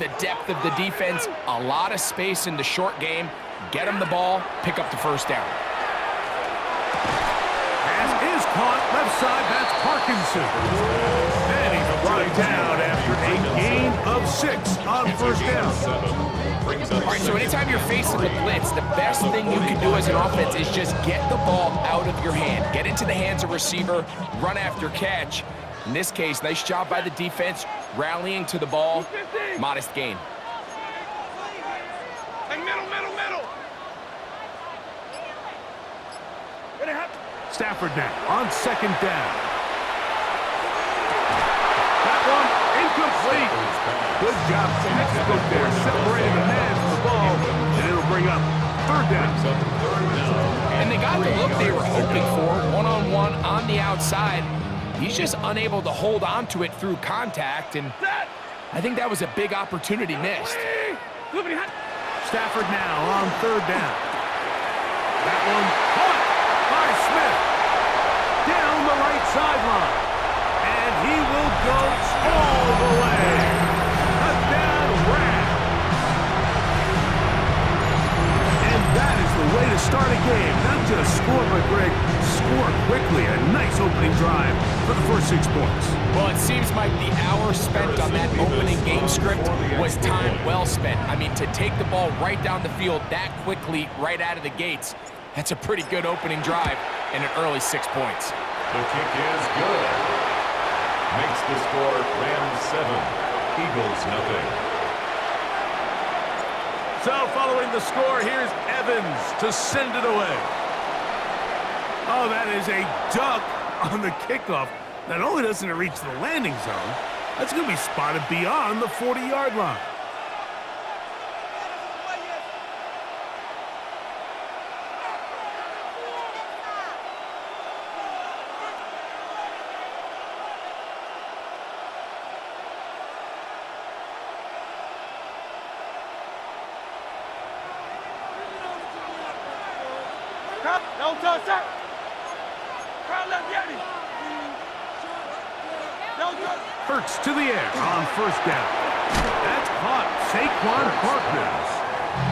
The depth of the defense, a lot of space in the short game. Get them the ball, pick up the first down. Pass is caught left side. That's Parkinson. And he's brought down after a gain of 6 on first down. All right, so anytime you're facing the blitz, the best thing you can do as an offense is just get the ball out of your hand. Get into the hands of receiver, run after catch. In this case, nice job by the defense, rallying to the ball. Modest gain. Middle. Stafford now on second down. That one incomplete. Good job, textbook there, separating the man from the ball, and it'll bring up third down. And they got the look they were hoping for, one-on-one on the outside. He's just unable to hold on to it through contact, and I think that was a big opportunity missed. Stafford now on third down. That one caught by Smith. Down the right sideline. And he will go all the way. Touchdown, Rams. And that is the way to start a game. Not just score, but Greg, score quickly. A nice opening drive for the first 6 points. Well, it seems like the hour spent on that opening game script was time well spent. I mean, to take the ball right down the field that quickly, right out of the gates, that's a pretty good opening drive and an early 6 points. The kick is good. Makes the score Rams 7, Eagles nothing. So following the score, here's Evans to send it away. Oh, that is a duck on the kickoff. Not only doesn't it reach the landing zone, that's going to be spotted beyond the 40-yard line. Don't touch that. Crowd left Yeti. Hurts to the air on first down. That's caught. Saquon Barkley.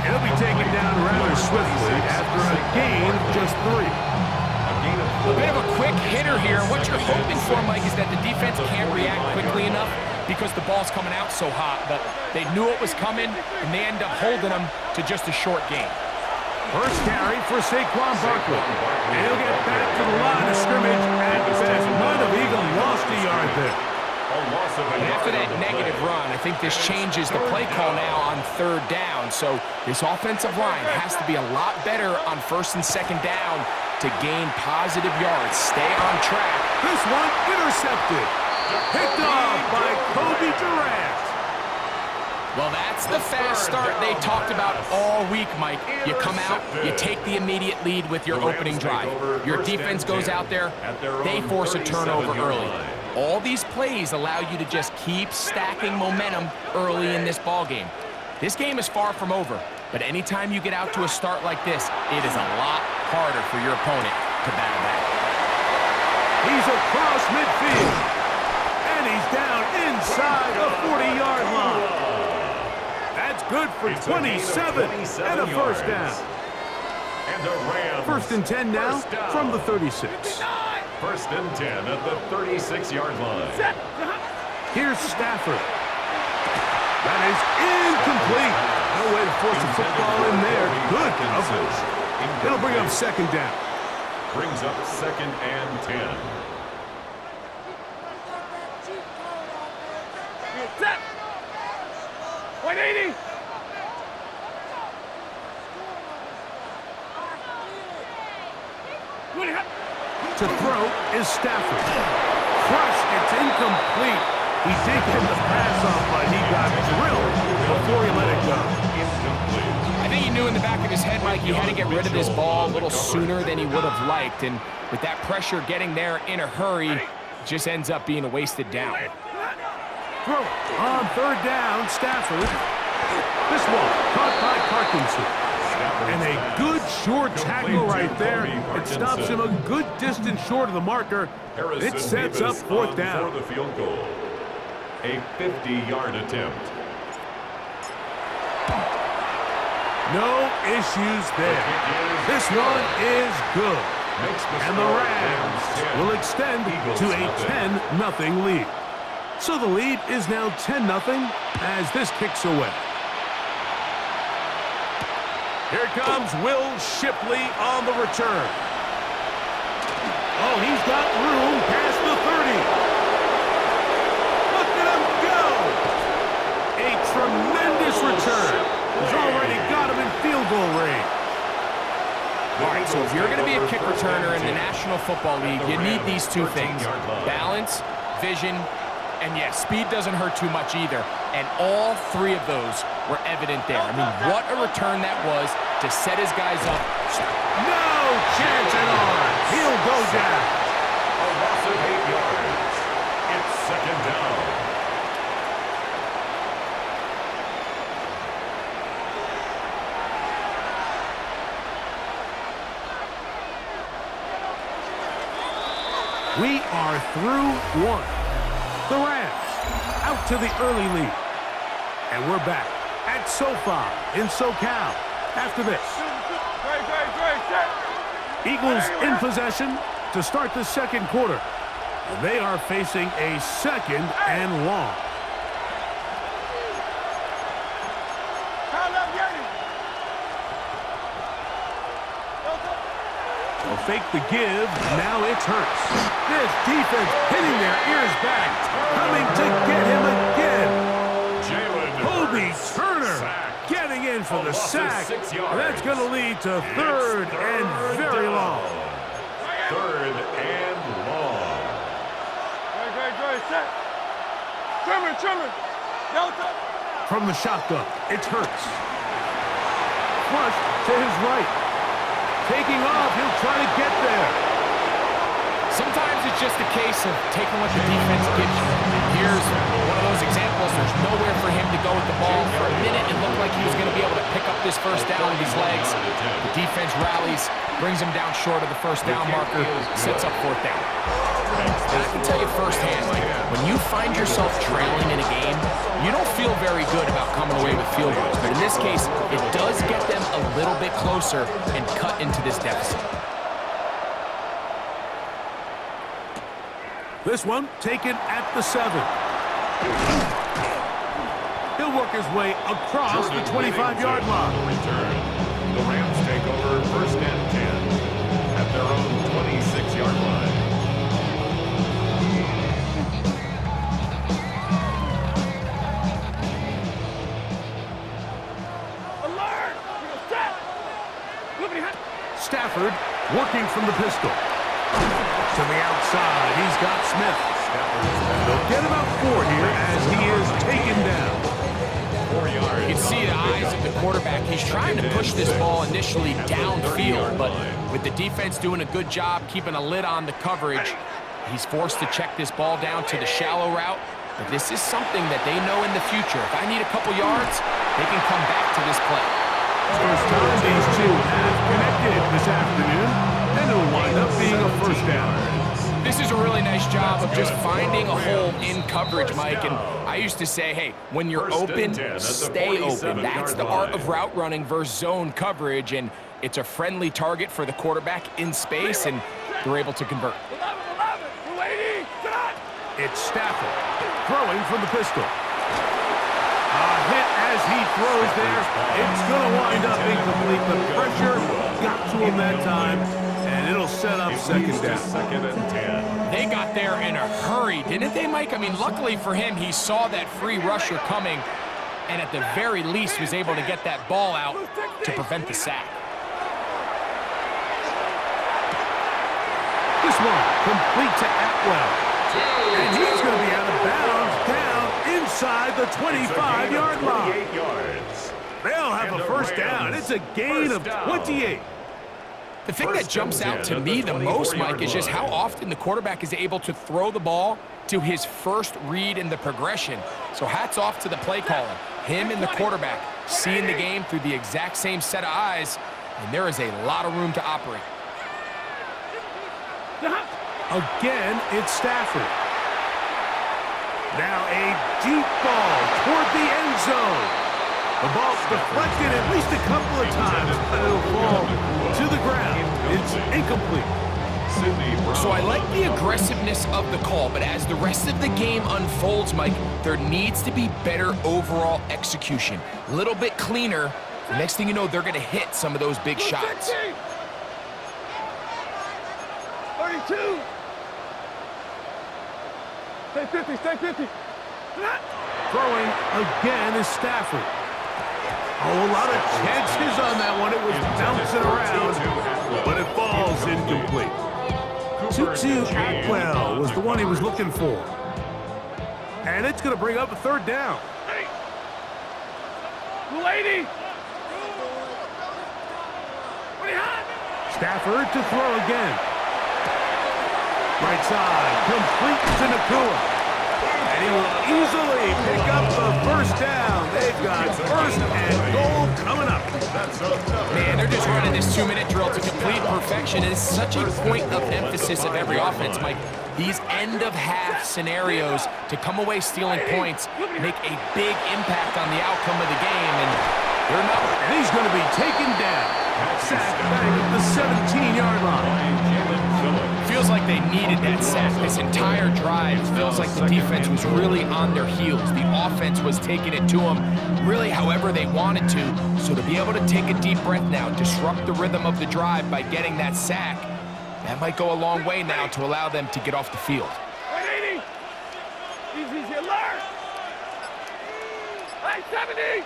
He'll be taken down rather swiftly after a gain of just 3. A bit of a quick hitter here. What you're hoping for, Mike, is that the defense can't react quickly enough because the ball's coming out so hot. But they knew it was coming, and they end up holding them to just a short gain. First carry for Saquon Barkley. And he'll get back to the line of scrimmage and says might have even lost a yard there. And after that negative run, I think this changes the play call now on third down. So this offensive line has to be a lot better on first and second down to gain positive yards. Stay on track. This one intercepted. Picked off by Kobe Durant. Well, that's the fast start they talked about all week, Mike. You come out, you take the immediate lead with your opening drive. Your defense goes out there, they force a turnover early. All these plays allow you to just keep stacking momentum early in this ball game. This game is far from over, but anytime you get out to a start like this, it is a lot harder for your opponent to battle back. He's across midfield, and he's down inside the 40-yard line. That's good for 27 and a first down. And the Rams. First and 10 now from the 36. First and 10 at the 36-yard line. Here's Stafford. That is incomplete. No way to force the football in there. Good coverage. It'll bring up second down. Brings up second and 10. Set. 180. To throw is Stafford. Crushed. It's incomplete. He did get the pass off, but he got drilled before he let it go. I think he knew in the back of his head, Mike, he had to get rid of this ball a little sooner than he would have liked. And with that pressure getting there in a hurry, it just ends up being a wasted down. Throw on third down, Stafford. This one caught by Parkinson. And a good short tackle right there. It stops him a good distance short of the marker. It sets up fourth down. For the field goal. A 50-yard attempt. No issues there. This one is good. And the Rams will extend to a 10-0 lead. So the lead is now 10-0 as this kicks away. Here comes Will Shipley on the return. Oh, he's got room past the 30. Look at him go! A tremendous return. He's already got him in field goal range. All right, so if you're going to be a kick returner in the National Football League, you need these two things: balance, vision, and yes, speed doesn't hurt too much either. And all three of those were evident there. I mean, what a return that was to set his guys up. No chance at all. He'll go down. A loss of 8 yards. It's second down. We are through one. The Rams out to the early lead. And we're back at SoFi in SoCal after this. Eagles in possession to start the second quarter. And they are facing a second and long. They'll fake the give. Now it's Hurts. This defense hitting their ears back. Coming to get him again. Kobe Turner getting in for the sack. And that's going to lead to third and very long. Third and long. Trimmer. Delta. From the shotgun, it's Hurts. Flush to his right. Taking off, he'll try to get there. Sometimes it's just a case of taking what the defense gives you. Here's one of those examples. There's nowhere for him to go with the ball. For a minute, it looked like he was going to be able to pick up this first down with his legs. The defense rallies, brings him down short of the first down marker, sets up fourth down. And I can tell you firsthand, like, when you find yourself trailing in a game, you don't feel very good about coming away with field goals. But in this case, it does get them a little bit closer and cut into this deficit. This one taken at the 7. He'll work his way across the 25-yard line. The Rams take over first and 10 at their own 26-yard line. Stafford working from the pistol. To the outside, he's got Smith. They'll get about 4 here as he is taken down. 4 yards. You can see the eyes of the quarterback. He's trying to push this ball initially downfield, but with the defense doing a good job keeping a lid on the coverage, he's forced to check this ball down to the shallow route. But this is something that they know in the future. If I need a couple yards, they can come back to this play. First time these two have connected this afternoon, and it'll wind up being a first down. This is a really nice job of just finding a hole in coverage, Mike. And I used to say, hey, when you're open, stay open. That's the art of route running versus zone coverage, and it's a friendly target for the quarterback in space, and they're able to convert. It's Stafford throwing from the pistol. A hit as he throws there. It's going to wind up incomplete. The pressure got to him that time, and it'll set up second down. Second and 10. They got there in a hurry, didn't they, Mike? I mean, luckily for him, he saw that free rusher coming, and at the very least was able to get that ball out to prevent the sack. This one complete to Atwell. And he's going to be out of bounds down inside the 25-yard line. 28 yards. They'll have a first down. It's a gain of 28. The thing that jumps out to me the most, Mike, is just how often the quarterback is able to throw the ball to his first read in the progression. So hats off to the play caller. Him and the quarterback seeing the game through the exact same set of eyes, and there is a lot of room to operate. Again, it's Stafford. Now a deep ball toward the end zone. The ball's deflected at least a couple of times, but it'll fall to the ground. It's incomplete. So I like the aggressiveness of the call, but as the rest of the game unfolds, Mike, there needs to be better overall execution. A little bit cleaner. The next thing you know, they're going to hit some of those big shots. 32. Stay 50, stay 50. Throwing again is Stafford. Oh, a lot of chances on that one. It was bouncing around, but it falls incomplete. Tutu Atwell was the one he was looking for. And it's going to bring up a third down. Lady. Stafford to throw again. Right side, complete to Nakua. And he will easily pick up the first down. They've got first and goal coming up. Man, they're just running this 2-minute drill to complete perfection. It is such a point of emphasis of every offense, Mike. These end-of-half scenarios to come away stealing points make a big impact on the outcome of the game, and they're not. And he's going to be taken down. Sacked back at the 17-yard line. Feels like they needed that sack. This entire drive feels like the defense was really on their heels. The offense was taking it to them really however they wanted to. So to be able to take a deep breath now, disrupt the rhythm of the drive by getting that sack, that might go a long way now to allow them to get off the field. 180. Easy, alert. 70.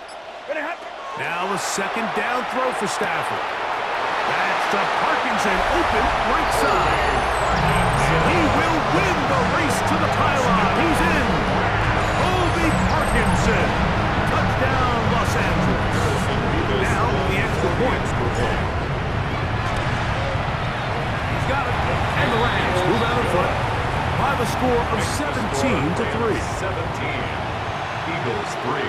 Now a second down throw for Stafford. That's to Parkinson, open right side. He will win the race to the pylon. He's in. Colby Parkinson. Touchdown, Los Angeles. Now the extra point. He's got it. And the Rams move out in front by the score of 17-3. 17. Eagles 3.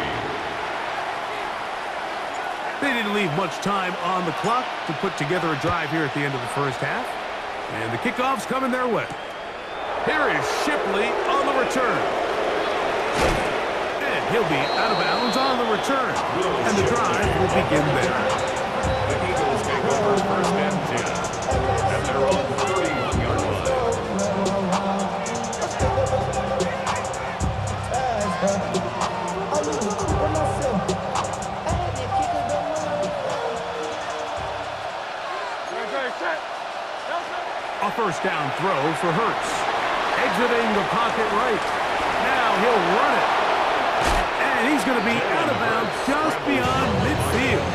They didn't leave much time on the clock to put together a drive here at the end of the first half. And the kickoff's coming their way. Here is Shipley on the return. And he'll be out of bounds on the return. And the drive will begin there. The Eagles take over first and 10. And they're on the 31-yard line. A first down throw for Hurts. Exiting the pocket right. Now he'll run it. And he's going to be out of bounds just beyond midfield.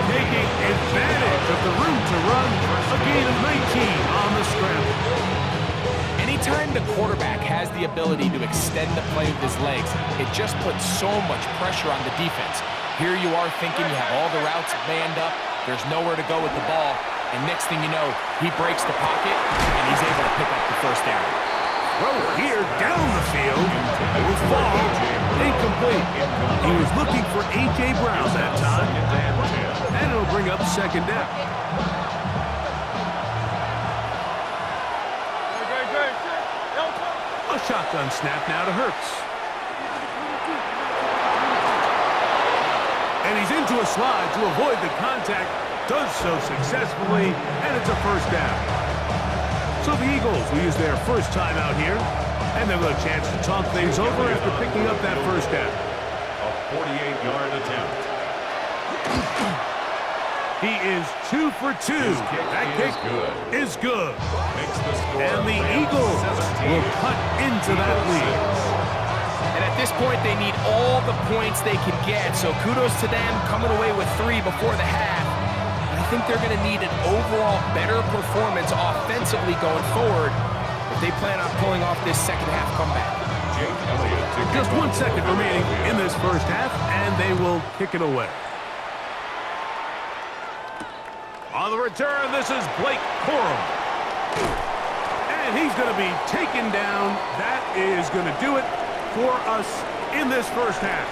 Taking advantage of the room to run. A gain of 19 on the scramble. Anytime the quarterback has the ability to extend the play with his legs, it just puts so much pressure on the defense. Here you are thinking you have all the routes manned up. There's nowhere to go with the ball. And next thing you know, he breaks the pocket, and he's able to pick up the first down. Throw here down the field. It will fall. Incomplete. He was looking for A.J. Brown that time. And it'll bring up second down. A shotgun snap now to Hurts. And he's into a slide to avoid the contact. Does so successfully, and it's a first down. So the Eagles will use their first time out here, and they'll get a chance to talk things over after picking up that first down. A 48-yard attempt. He is 2 for 2. That kick is good. And the Eagles will cut into that lead. And at this point, they need all the points they can get. So kudos to them coming away with 3 before the half. And I think they're going to need an overall better performance offensively going forward if they plan on pulling off this second half comeback. Just 1 second remaining in this first half, and they will kick it away. On the return, this is Blake Corum. And he's going to be taken down. That is going to do it for us in this first half.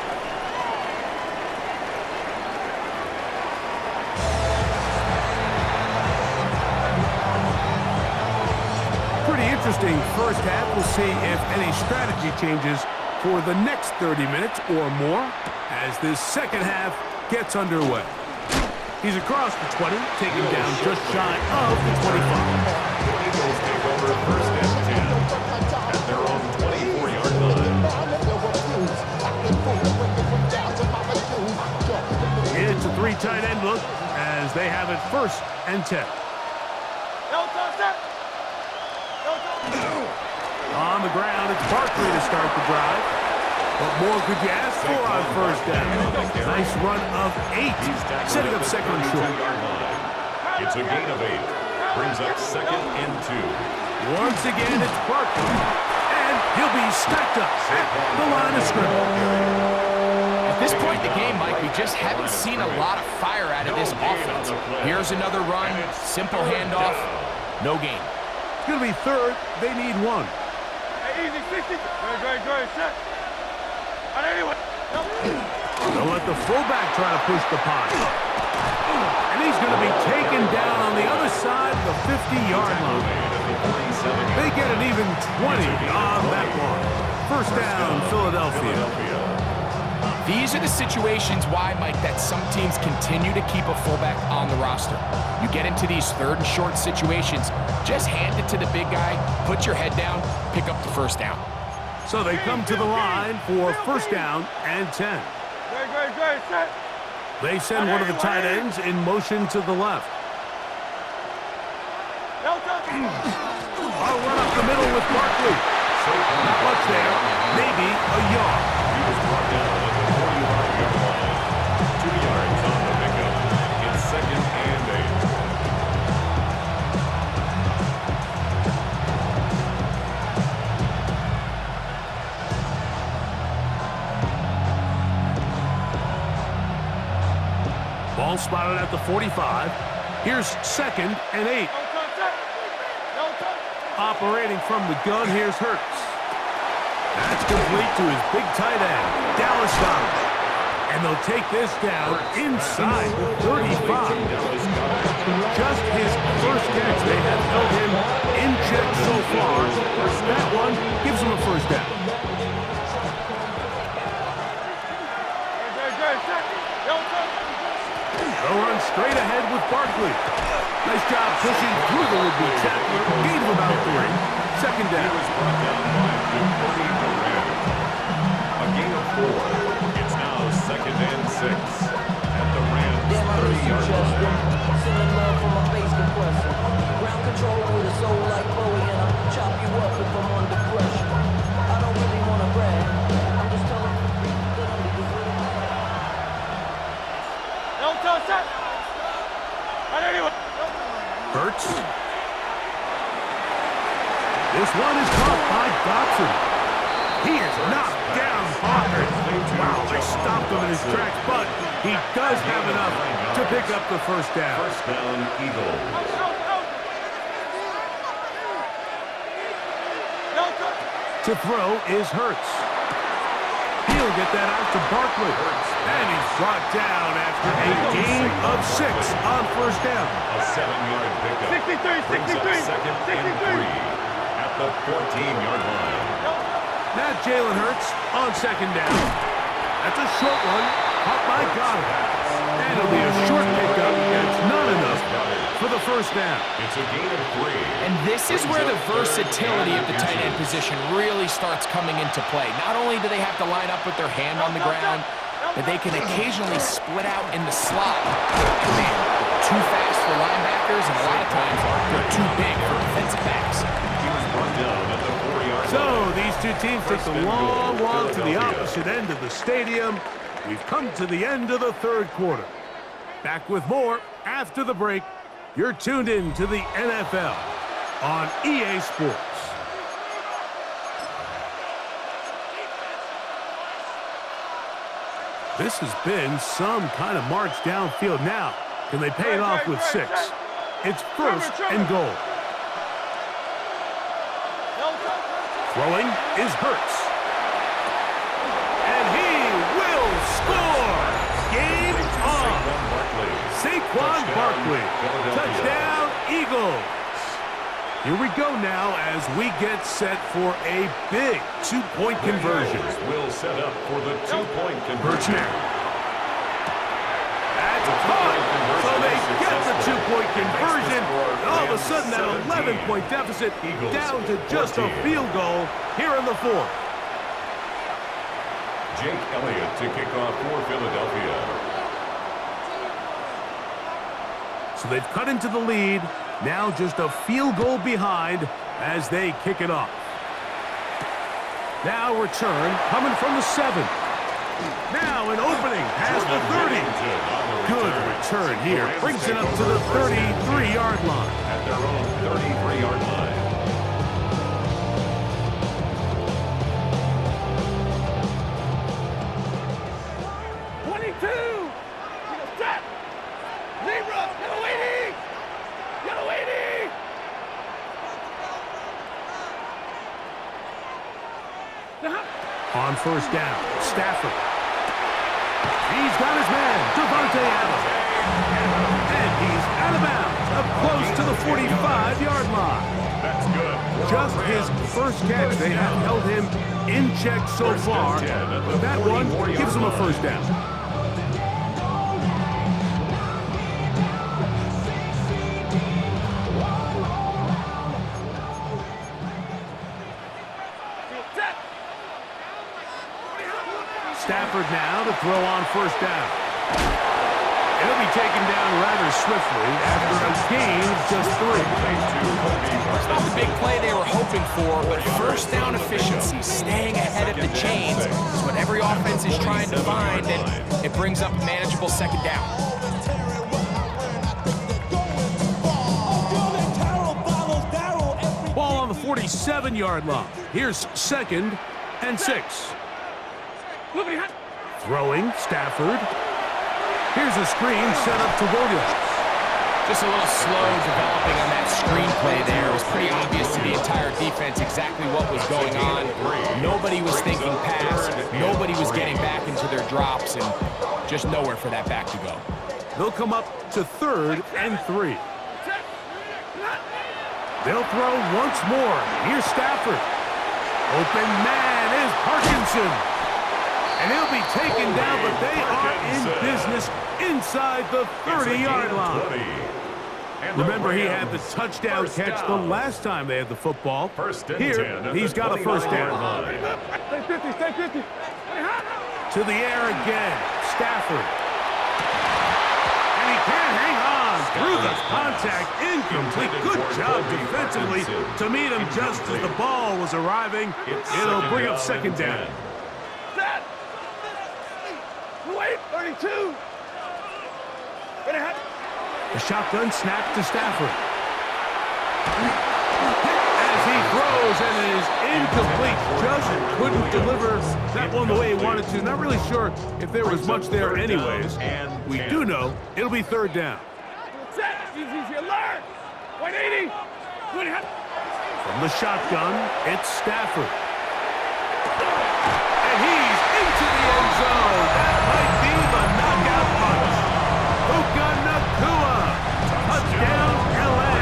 Pretty interesting first half. We'll see if any strategy changes for the next 30 minutes or more as this second half gets underway. He's across the 20, taken down just shy of the 25. The Eagles take over first and 10 at their own 24-yard line. It's a three tight end look as they have it first and 10. On the ground, it's Barkley to start the drive. What more could you ask for on first down? Nice run of 8, setting up second and short. It's a gain of 8. Brings up second and 2. Once again, it's Barkley. And he'll be stacked up at the line of scrimmage. At this point in the game, Mike, we just haven't seen a lot of fire out of this offense. Here's another run, simple handoff, no gain. It's going to be third. They need 1. Hey, easy, 60. Great, set. And anyway. They'll let the fullback try to push the pocket. And he's going to be taken down on the other side of the 50-yard line. They get an even 20 on that one. First down, Philadelphia. These are the situations why, Mike, that some teams continue to keep a fullback on the roster. You get into these third and short situations, just hand it to the big guy, put your head down, pick up the first down. So they come to the line for first down and 10. Great, set. They send one of the tight ends in motion to the left. I'll run up the middle with Barkley. Not much there, maybe a yard. He was brought down at the 45-yard line. 2 yards on the pickup. It's second and 8. Ball spotted at the 45. Here's second and 8. Operating from the gun, here's Hurts. That's complete to his big tight end, Dallas Goedert. And they'll take this down inside the 35. Just his first catch. They have held him in check so far. That one gives him a first down. They'll run straight ahead with Barkley. Nice job pushing through the would-be tackler. Gain of about 3. Second down. He was brought down by Cody Durant. A gain of 4. It's now second and 6 at the Rams' 30-yard line. Sending love from my face compressor. Ground control with a soul like Bowie, and I'll chop you up if I'm under pressure. I don't really want to brag. I'm just telling you that I'm the good. Set. And anyway. Hurts. This one is caught by Dotson. He is knocked down hard. Wow, they stopped him in his tracks, but he does have enough to pick up the first down. First down, Eagles. To throw is Hurts. He'll get that out to Barkley. And he's brought down after a gain of 6 on first down. A 7-yard pickup. 63, Brings up second and 3 at the 14-yard line. Now Jalen Hurts on second down. That's a short one, caught by Goddard. And it'll be a short pickup. That's not enough for the first down. It's a gain of 3. And this is where the versatility of the tight end position really starts coming into play. Not only do they have to line up with their hand on the ground, but they can occasionally split out in the slot. And man, they're too fast for linebackers, and a lot of times they're too big for defensive backs. He was brought down at the 4-yard line. So these two teams take the long walk to the opposite end of the stadium. We've come to the end of the third quarter. Back with more after the break. You're tuned in to the NFL on EA Sports. This has been some kind of march downfield now. Can they pay it off with 6? It's first and goal. Throwing is Hurts. And he will score! Game on! Saquon Barkley. Touchdown, Eagles. Here we go now as we get set for a big two-point conversion. Will set up for the two-point conversion. That's caught. So they get the two-point conversion. And all of a sudden, that 11-point deficit down to just a field goal here in the fourth. Jake Elliott to kick off for Philadelphia. So they've cut into the lead. Now just a field goal behind as they kick it off. Now return coming from the 7. Now an opening past the 30. Good return here. Brings it up to the 33-yard line. At their own 33-yard line. On first down, Stafford. He's got his man, Devontae Adams. And he's out of bounds, up close to the 45-yard line. That's good. Just his first catch. They have held him in check so far. But that one gives him a first down. Stafford now to throw on first down. He'll be taken down rather swiftly after a gain of just 3. It's not the big play they were hoping for, but first down efficiency, staying ahead of the chains, is what every offense is trying to find, and it brings up a manageable second down. Ball on the 47-yard line. Here's 2nd and 6. Throwing, Stafford. Here's a screen set up to Williams. Just a little slow developing on that screenplay there. It was pretty obvious to the entire defense exactly what was going on. Nobody was thinking pass. Nobody was getting back into their drops, and just nowhere for that back to go. They'll come up to 3rd and 3. They'll throw once more. Here's Stafford. Open man is Parkinson. And he'll be taken down, but they are in business inside the 30-yard line. Remember, he had the touchdown catch the last time they had the football. Here, he's got a first down. Stay 50, stay 50. To the air again, Stafford. And he can't hang on through the contact. Incomplete. Good job defensively to meet him just as the ball was arriving. It'll bring up second down. Set. Wait, 32. The shotgun snap to Stafford. As he throws, and it is incomplete. Just couldn't deliver that one the way he wanted to. Not really sure if there was much there anyways. We do know it'll be third down. Set. Easy, alert. 180. From the shotgun, it's Stafford. And he's into the end zone. That might be the knockout punch. Puka Nacua. Touchdown, L.A.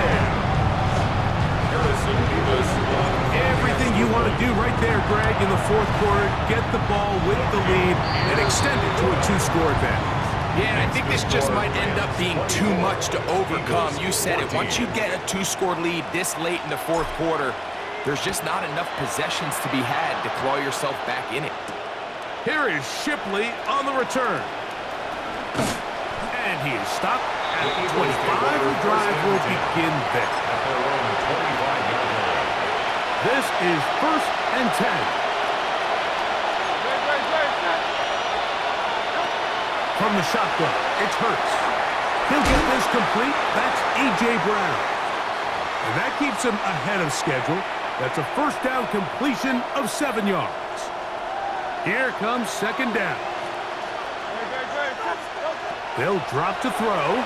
Everything you want to do right there, Greg, in the fourth quarter. Get the ball with the lead and extend it to a 2-score advantage. Yeah, and I think this just might end up being too much to overcome. You said it. Once you get a 2-score lead this late in the fourth quarter, there's just not enough possessions to be had to claw yourself back in it. Here is Shipley on the return. And he is stopped at the 25. The drive will begin there. This is 1st and 10. From the shotgun, it's Hurts. He'll get this complete. That's A.J. Brown. And that keeps him ahead of schedule. That's a first down completion of 7 yards. Here comes second down. They'll drop to throw.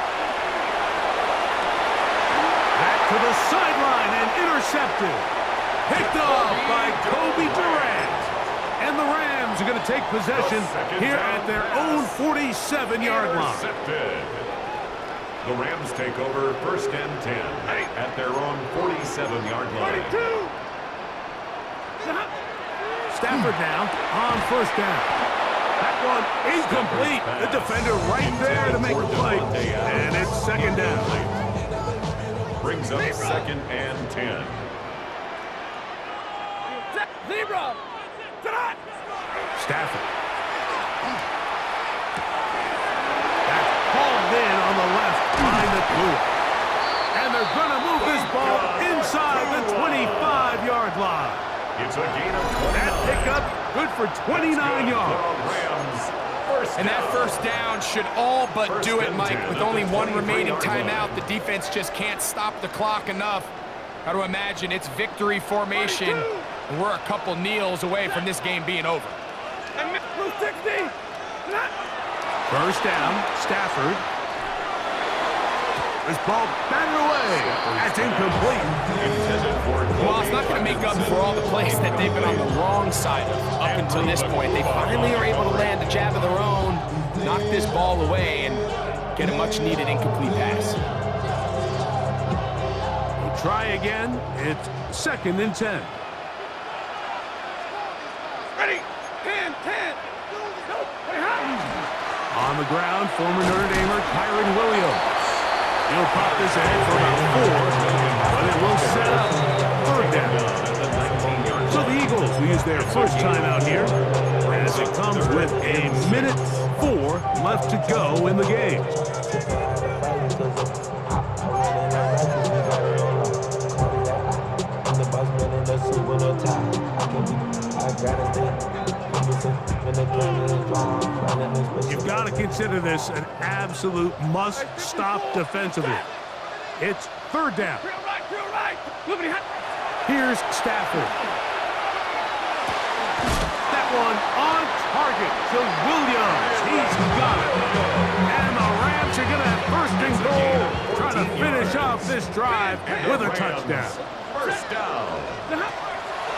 Back to the sideline and intercepted. Picked off by Kobe Durant. And the Rams are going to take possession here at their own 47-yard line. The Rams take over 1st and 10 at their own 47-yard line. Stafford now on 1st down. That one incomplete. The defender right there to make the play. And it's 2nd down. Brings up 2nd and 10. Stafford. That's hauled in on the left behind the blue. And they're going to move this ball inside the 25-yard line. It's a gain of 29. That pickup good for 29 yards. And that 1st down should all but do it, Mike. With only one remaining timeout, the defense just can't stop the clock enough. Got to imagine it's victory formation, and we're a couple kneels away from this game being over. 1st down, Stafford. This ball batted away. That's incomplete. Well, it's not going to make up for all the plays that they've been on the wrong side of up until this point. They finally are able to land a jab of their own, knock this ball away, and get a much-needed incomplete pass. We'll try again. It's 2nd and 10. Ready? 10, 10. On the ground, former Notre Damer Kyron Williams. He'll pop this ahead for about 4, but it will set up 3rd down. So the Eagles will use their first timeout here, as it comes with a minute 4 left to go in the game. You've got to consider this an absolute must-stop defensively. It's 3rd down. Here's Stafford. That one on target to Williams. He's got it. And the Rams are going to have 1st and goal, trying to finish off this drive with a touchdown. 1st down.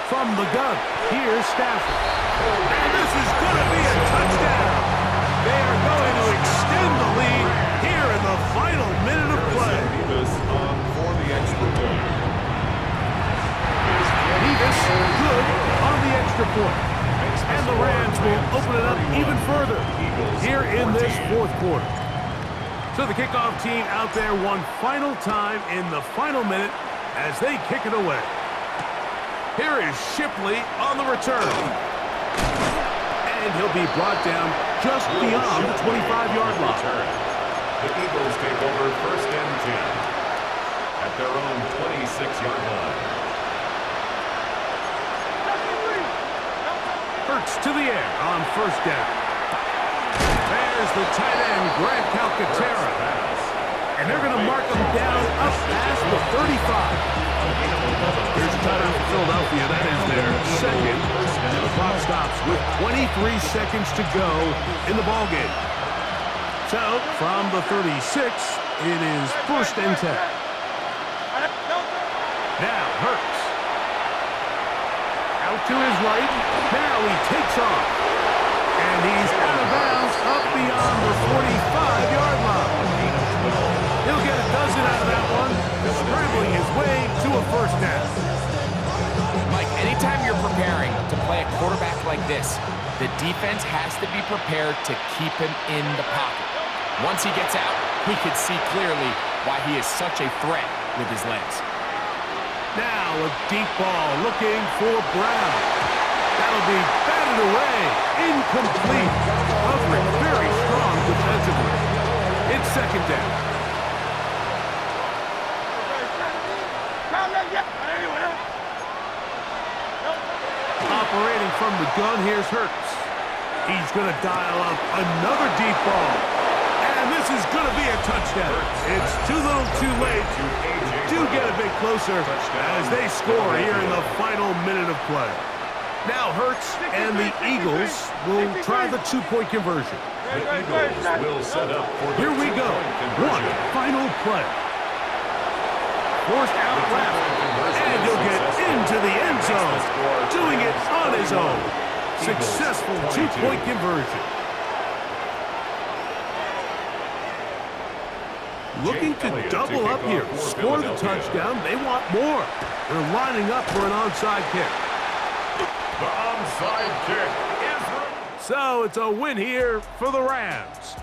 From the gun, here's Stafford. And this is going to be a touchdown. They are going to extend the lead here in the final minute of play. Nevis on for the extra point. Nevis good on the extra point. And the Rams will open it up even further here in this 4th quarter. So the kickoff team out there one final time in the final minute as they kick it away. Here is Shipley on the return. And he'll be brought down just beyond the 25-yard line. The Eagles take over 1st and 10 at their own 26-yard line. Hurts to the air on 1st down. There's the tight end, Grant Calcaterra. And they're going to mark him down up past the 35. Here's a timeout for Philadelphia. That is their 2nd. And the clock stops with 23 seconds to go in the ballgame. So, from the 36, it is 1st and 10. Now, Hurts. Out to his right. Now he takes off. And he's out of bounds up beyond the 45-yard line. He'll get a dozen out of that one, scrambling his way to a 1st down. Mike, anytime you're preparing to play a quarterback like this, the defense has to be prepared to keep him in the pocket. Once he gets out, we can see clearly why he is such a threat with his legs. Now a deep ball looking for Brown. That'll be batted away. Incomplete. Covering very strong defensively. It's 2nd down. Operating from the gun, here's Hurts. He's going to dial up another deep ball. And this is going to be a touchdown. It's too little too late. Do get a bit closer as they score here in the final minute of play. Now Hurts and the Eagles will try the 2-point conversion. The Eagles will set up for the Here we go. One final play. Forced out left. And he'll get into the end zone. Doing it on his own. Successful 2-point conversion. looking Jake to Elliott double up kick here. off for Score the Philadelphia. touchdown. They want more. They're lining up for an onside kick. The onside kick is... So it's a win here for the Rams.